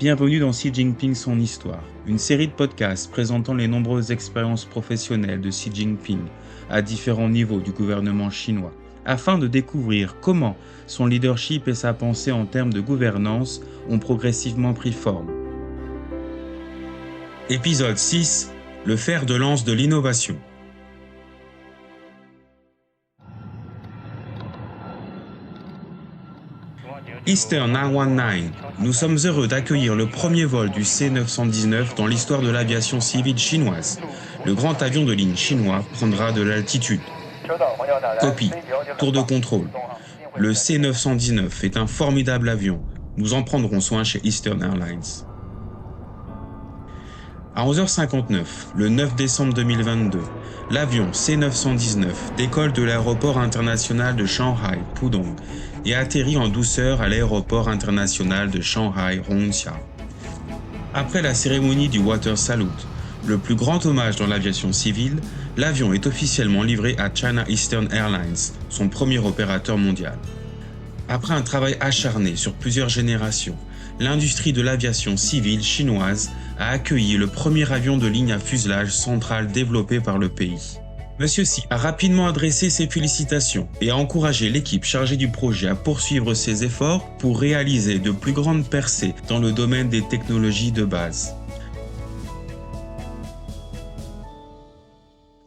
Bienvenue dans Xi Jinping son histoire, une série de podcasts présentant les nombreuses expériences professionnelles de Xi Jinping à différents niveaux du gouvernement chinois, afin de découvrir comment son leadership et sa pensée en termes de gouvernance ont progressivement pris forme. Épisode 6, le fer de lance de l'innovation. Eastern 919, nous sommes heureux d'accueillir le premier vol du C919 dans l'histoire de l'aviation civile chinoise. Le grand avion de ligne chinois prendra de l'altitude. Copie, tour de contrôle. Le C919 est un formidable avion. Nous en prendrons soin chez Eastern Airlines. À 11h59, le 9 décembre 2022, l'avion C919 décolle de l'aéroport international de Shanghai Pudong et atterrit en douceur à l'aéroport international de Shanghai Hongqiao. Après la cérémonie du Water Salute, le plus grand hommage dans l'aviation civile, l'avion est officiellement livré à China Eastern Airlines, son premier opérateur mondial. Après un travail acharné sur plusieurs générations, l'industrie de l'aviation civile chinoise a accueilli le premier avion de ligne à fuselage central développé par le pays. Monsieur Xi a rapidement adressé ses félicitations et a encouragé l'équipe chargée du projet à poursuivre ses efforts pour réaliser de plus grandes percées dans le domaine des technologies de base.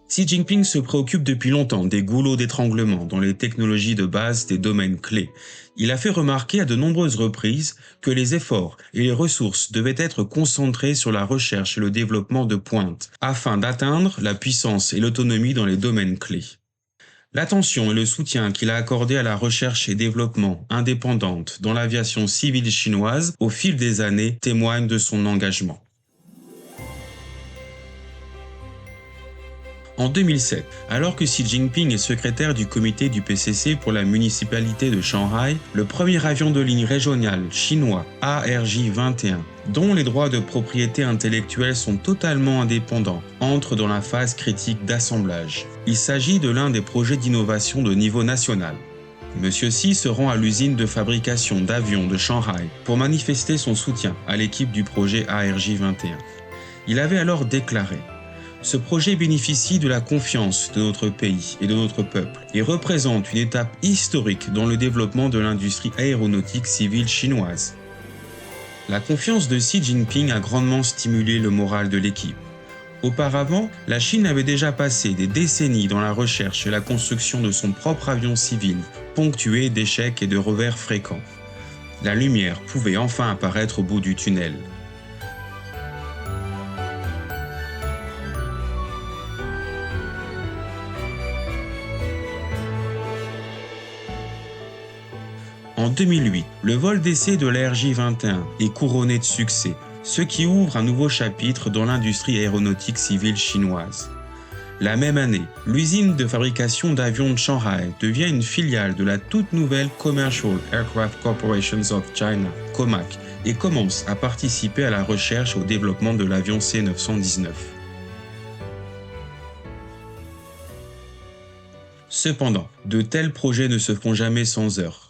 Xi Jinping se préoccupe depuis longtemps des goulots d'étranglement dans les technologies de base des domaines clés. Il a fait remarquer à de nombreuses reprises que les efforts et les ressources devaient être concentrés sur la recherche et le développement de pointe, afin d'atteindre la puissance et l'autonomie dans les domaines clés. L'attention et le soutien qu'il a accordé à la recherche et développement indépendante dans l'aviation civile chinoise au fil des années témoignent de son engagement. En 2007, alors que Xi Jinping est secrétaire du comité du PCC pour la municipalité de Shanghai, le premier avion de ligne régional chinois ARJ-21, dont les droits de propriété intellectuelle sont totalement indépendants, entre dans la phase critique d'assemblage. Il s'agit de l'un des projets d'innovation de niveau national. Monsieur Xi se rend à l'usine de fabrication d'avions de Shanghai pour manifester son soutien à l'équipe du projet ARJ-21. Il avait alors déclaré: ce projet bénéficie de la confiance de notre pays et de notre peuple et représente une étape historique dans le développement de l'industrie aéronautique civile chinoise. La confiance de Xi Jinping a grandement stimulé le moral de l'équipe. Auparavant, la Chine avait déjà passé des décennies dans la recherche et la construction de son propre avion civil, ponctué d'échecs et de revers fréquents. La lumière pouvait enfin apparaître au bout du tunnel. En 2008, le vol d'essai de l'ARJ-21 est couronné de succès, ce qui ouvre un nouveau chapitre dans l'industrie aéronautique civile chinoise. La même année, l'usine de fabrication d'avions de Shanghai devient une filiale de la toute nouvelle Commercial Aircraft Corporation of China, COMAC, et commence à participer à la recherche et au développement de l'avion C919. Cependant, de tels projets ne se font jamais sans heurts.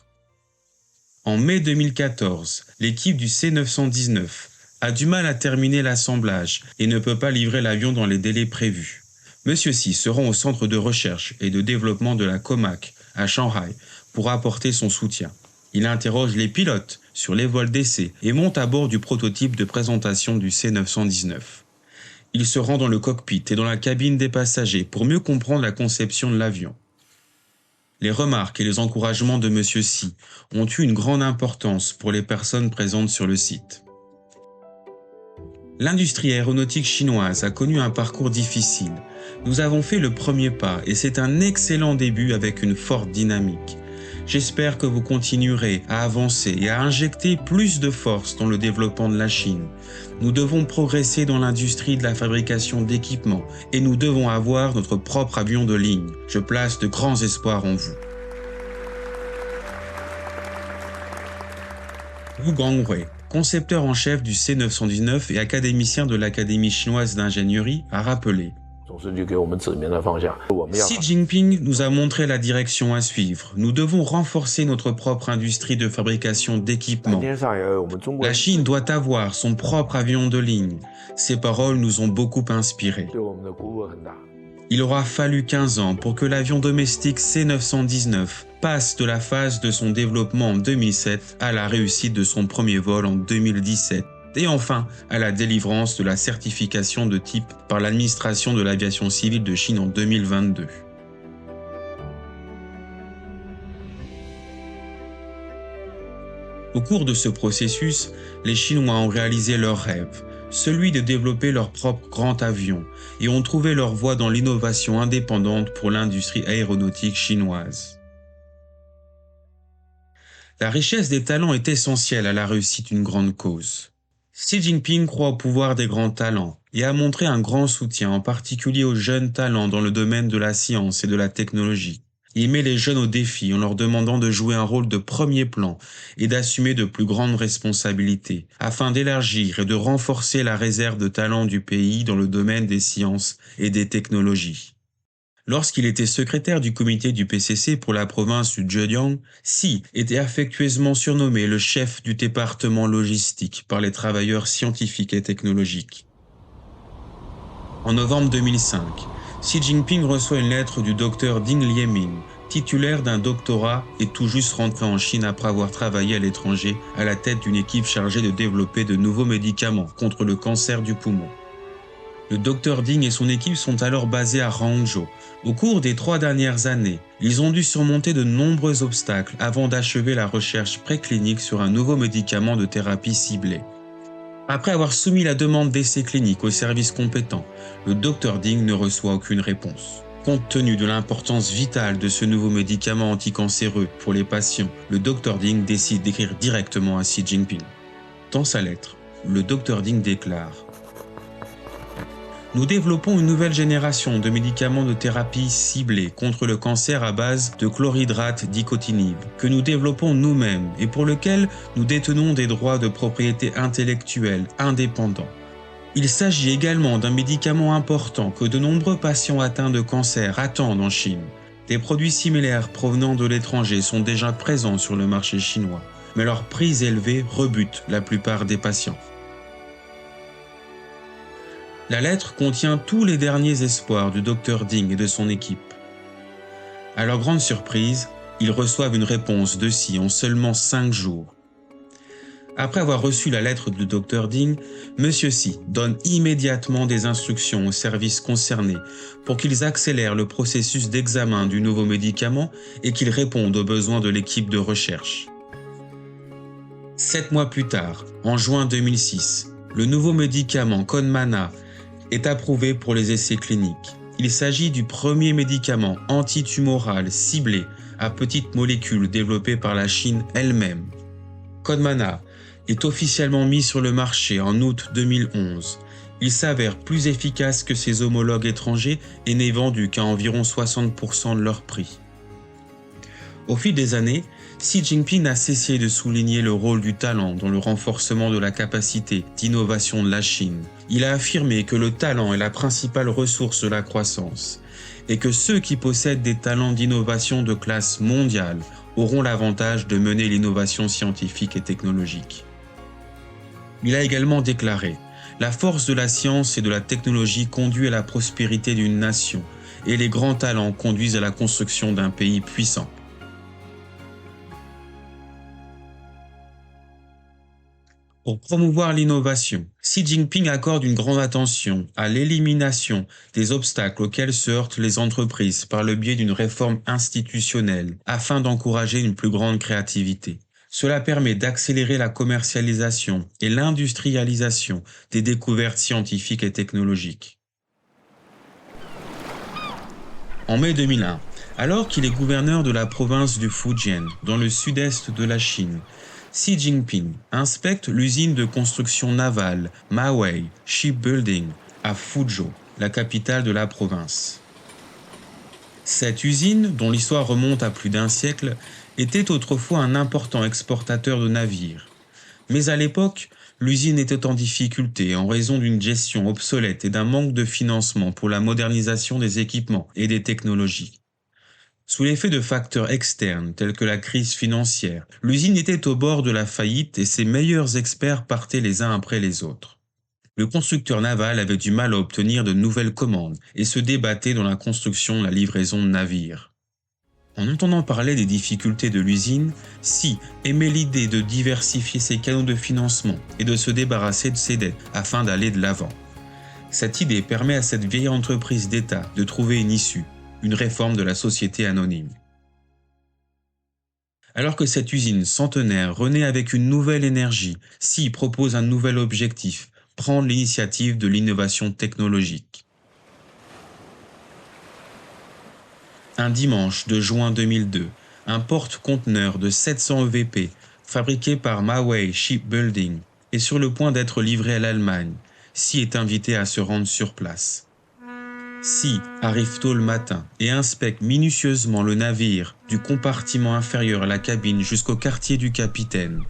En mai 2014, l'équipe du C919 a du mal à terminer l'assemblage et ne peut pas livrer l'avion dans les délais prévus. Monsieur Xi se rend au centre de recherche et de développement de la COMAC à Shanghai pour apporter son soutien. Il interroge les pilotes sur les vols d'essai et monte à bord du prototype de présentation du C919. Il se rend dans le cockpit et dans la cabine des passagers pour mieux comprendre la conception de l'avion. Les remarques et les encouragements de Monsieur Xi ont eu une grande importance pour les personnes présentes sur le site. L'industrie aéronautique chinoise a connu un parcours difficile. Nous avons fait le premier pas et c'est un excellent début avec une forte dynamique. J'espère que vous continuerez à avancer et à injecter plus de force dans le développement de la Chine. Nous devons progresser dans l'industrie de la fabrication d'équipements et nous devons avoir notre propre avion de ligne. Je place de grands espoirs en vous. Wu Gongwei, concepteur en chef du C919 et académicien de l'Académie chinoise d'ingénierie, a rappelé: Xi Jinping nous a montré la direction à suivre. Nous devons renforcer notre propre industrie de fabrication d'équipements. La Chine doit avoir son propre avion de ligne. Ces paroles nous ont beaucoup inspirés. Il aura fallu 15 ans pour que l'avion domestique C919 passe de la phase de son développement en 2007 à la réussite de son premier vol en 2017 et enfin à la délivrance de la certification de type par l'administration de l'aviation civile de Chine en 2022. Au cours de ce processus, les Chinois ont réalisé leur rêve, celui de développer leur propre grand avion, et ont trouvé leur voie dans l'innovation indépendante pour l'industrie aéronautique chinoise. La richesse des talents est essentielle à la réussite d'une grande cause. Xi Jinping croit au pouvoir des grands talents et a montré un grand soutien, en particulier aux jeunes talents dans le domaine de la science et de la technologie. Il met les jeunes au défi en leur demandant de jouer un rôle de premier plan et d'assumer de plus grandes responsabilités, afin d'élargir et de renforcer la réserve de talents du pays dans le domaine des sciences et des technologies. Lorsqu'il était secrétaire du comité du PCC pour la province du Zhejiang, Xi était affectueusement surnommé le chef du département logistique par les travailleurs scientifiques et technologiques. En novembre 2005, Xi Jinping reçoit une lettre du docteur Ding Lieming, titulaire d'un doctorat et tout juste rentré en Chine après avoir travaillé à l'étranger à la tête d'une équipe chargée de développer de nouveaux médicaments contre le cancer du poumon. Le docteur Ding et son équipe sont alors basés à Hangzhou. Au cours des 3 dernières années, ils ont dû surmonter de nombreux obstacles avant d'achever la recherche préclinique sur un nouveau médicament de thérapie ciblée. Après avoir soumis la demande d'essai clinique aux services compétents, le docteur Ding ne reçoit aucune réponse. Compte tenu de l'importance vitale de ce nouveau médicament anticancéreux pour les patients, le docteur Ding décide d'écrire directement à Xi Jinping. Dans sa lettre, le docteur Ding déclare: Nous développons une nouvelle génération de médicaments de thérapie ciblés contre le cancer à base de chlorhydrate dicotinib que nous développons nous-mêmes et pour lequel nous détenons des droits de propriété intellectuelle indépendants. Il s'agit également d'un médicament important que de nombreux patients atteints de cancer attendent en Chine. Des produits similaires provenant de l'étranger sont déjà présents sur le marché chinois, mais leur prix élevé rebute la plupart des patients. La lettre contient tous les derniers espoirs du docteur Ding et de son équipe. À leur grande surprise, ils reçoivent une réponse de Xi en seulement 5 jours. Après avoir reçu la lettre du docteur Ding, M. Xi donne immédiatement des instructions aux services concernés pour qu'ils accélèrent le processus d'examen du nouveau médicament et qu'ils répondent aux besoins de l'équipe de recherche. 7 mois plus tard, en juin 2006, le nouveau médicament Conmana est approuvé pour les essais cliniques. Il s'agit du premier médicament antitumoral ciblé à petites molécules développé par la Chine elle-même. Conmana est officiellement mis sur le marché en août 2011. Il s'avère plus efficace que ses homologues étrangers et n'est vendu qu'à environ 60% de leur prix. Au fil des années, Xi Jinping n'a cessé de souligner le rôle du talent dans le renforcement de la capacité d'innovation de la Chine. Il a affirmé que le talent est la principale ressource de la croissance et que ceux qui possèdent des talents d'innovation de classe mondiale auront l'avantage de mener l'innovation scientifique et technologique. Il a également déclaré: « La force de la science et de la technologie conduit à la prospérité d'une nation et les grands talents conduisent à la construction d'un pays puissant. » Pour promouvoir l'innovation, Xi Jinping accorde une grande attention à l'élimination des obstacles auxquels se heurtent les entreprises par le biais d'une réforme institutionnelle afin d'encourager une plus grande créativité. Cela permet d'accélérer la commercialisation et l'industrialisation des découvertes scientifiques et technologiques. En mai 2001, alors qu'il est gouverneur de la province du Fujian, dans le sud-est de la Chine, Xi Jinping inspecte l'usine de construction navale Maowei Shipbuilding à Fuzhou, la capitale de la province. Cette usine, dont l'histoire remonte à plus d'un siècle, était autrefois un important exportateur de navires. Mais à l'époque, L'usine était en difficulté en raison d'une gestion obsolète et d'un manque de financement pour la modernisation des équipements et des technologies. Sous l'effet de facteurs externes tels que la crise financière, l'usine était au bord de la faillite et ses meilleurs experts partaient les uns après les autres. Le constructeur naval avait du mal à obtenir de nouvelles commandes et se débattait dans la construction et la livraison de navires. En entendant parler des difficultés de l'usine, Sy émet l'idée de diversifier ses canaux de financement et de se débarrasser de ses dettes afin d'aller de l'avant. Cette idée permet à cette vieille entreprise d'État de trouver une issue, une réforme de la société anonyme. Alors que cette usine centenaire renaît avec une nouvelle énergie, Sy propose un nouvel objectif, prendre l'initiative de l'innovation technologique. Un dimanche de juin 2002, un porte-conteneur de 700 EVP, fabriqué par Maui Shipbuilding, est sur le point d'être livré à l'Allemagne. Sy est invité à se rendre sur place. Sy arrive tôt le matin et inspecte minutieusement le navire du compartiment inférieur à la cabine jusqu'au quartier du capitaine.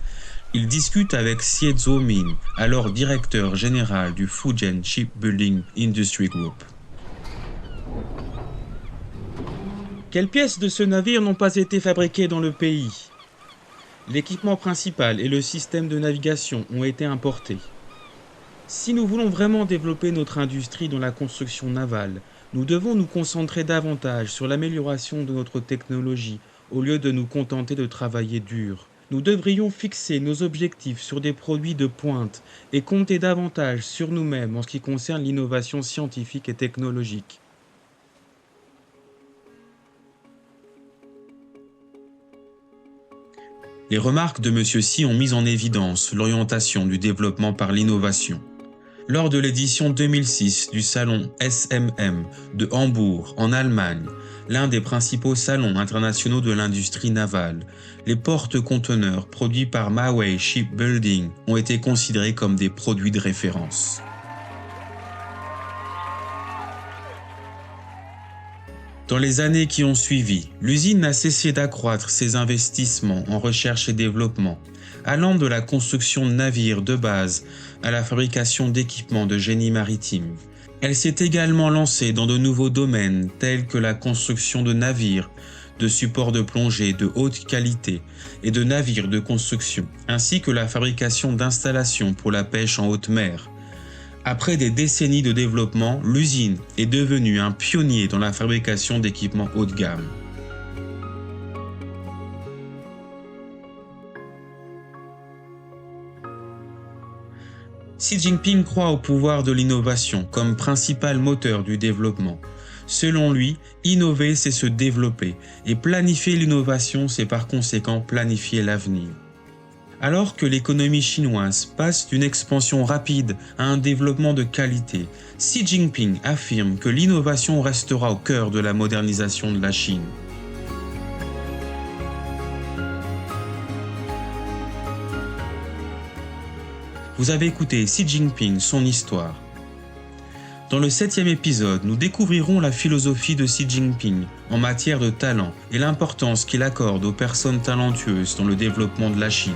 Il discute avec Siezo Min, alors directeur général du Fujian Shipbuilding Industry Group. Quelles pièces de ce navire n'ont pas été fabriquées dans le pays? L'équipement principal et le système de navigation ont été importés. Si nous voulons vraiment développer notre industrie dans la construction navale, nous devons nous concentrer davantage sur l'amélioration de notre technologie au lieu de nous contenter de travailler dur. Nous devrions fixer nos objectifs sur des produits de pointe et compter davantage sur nous-mêmes en ce qui concerne l'innovation scientifique et technologique. Les remarques de M. Sy ont mis en évidence l'orientation du développement par l'innovation. Lors de l'édition 2006 du salon SMM de Hambourg, en Allemagne, l'un des principaux salons internationaux de l'industrie navale, les porte-conteneurs produits par Maui Shipbuilding ont été considérés comme des produits de référence. Dans les années qui ont suivi, l'usine n'a cessé d'accroître ses investissements en recherche et développement, allant de la construction de navires de base à la fabrication d'équipements de génie maritime. Elle s'est également lancée dans de nouveaux domaines tels que la construction de navires, de supports de plongée de haute qualité et de navires de construction, ainsi que la fabrication d'installations pour la pêche en haute mer. Après des décennies de développement, l'usine est devenue un pionnier dans la fabrication d'équipements haut de gamme. Xi Jinping croit au pouvoir de l'innovation comme principal moteur du développement. Selon lui, innover, c'est se développer, et planifier l'innovation, c'est par conséquent planifier l'avenir. Alors que l'économie chinoise passe d'une expansion rapide à un développement de qualité, Xi Jinping affirme que l'innovation restera au cœur de la modernisation de la Chine. Vous avez écouté Xi Jinping, son histoire. Dans le 7e épisode, nous découvrirons la philosophie de Xi Jinping en matière de talent et l'importance qu'il accorde aux personnes talentueuses dans le développement de la Chine.